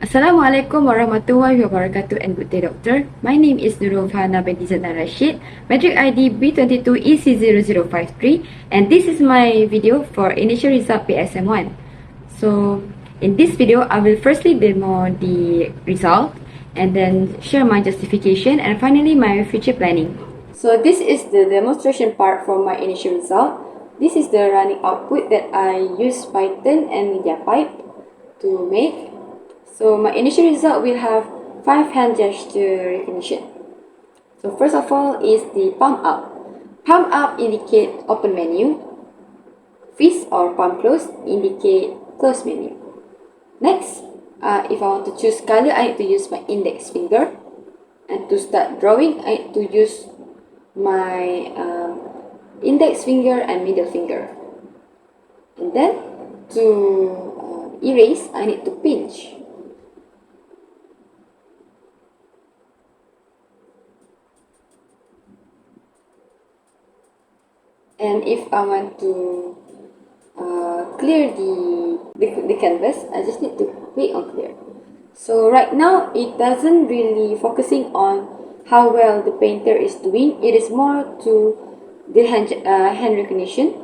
Assalamualaikum warahmatullahi wabarakatuh and good day, doctor. My name is Nurul Farhana binti ZAINAL RASHID, MATRIC ID B22EC0053, and this is my video for initial result PSM1. So, in this video, I will firstly demo the result, and then share my justification, and finally my future planning. So, this is the demonstration part for my initial result. This is the running output that I use Python and MediaPipe to make. So my initial result will have 5 hand gesture recognition. So first of all is the palm up. Palm up indicate open menu. Fist or palm close indicate close menu. Next, if I want to choose color, I need to use my index finger. And to start drawing, I need to use my index finger and middle finger. And then to erase, I need to pinch. And if I want to clear the canvas, I just need to click on clear. So right now, it doesn't really focusing on how well the painter is doing. It is more to the hand recognition,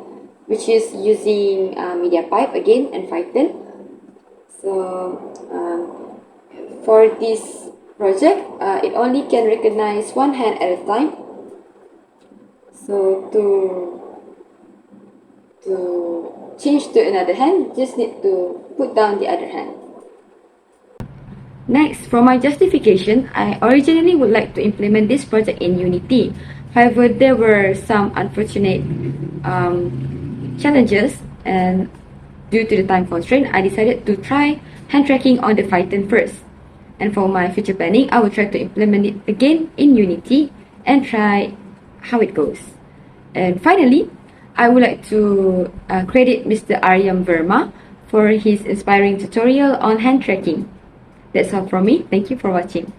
which is using MediaPipe again and Python. So for this project, it only can recognize one hand at a time. So to change to another hand, just need to put down the other hand. Next, for my justification, I originally would like to implement this project in Unity. However, there were some unfortunate challenges, and due to the time constraint, I decided to try hand tracking on the Python first. And for my future planning, I will try to implement it again in Unity and try how it goes. And finally, I would like to credit Mr. Aryam Verma for his inspiring tutorial on hand tracking. That's all from me. Thank you for watching.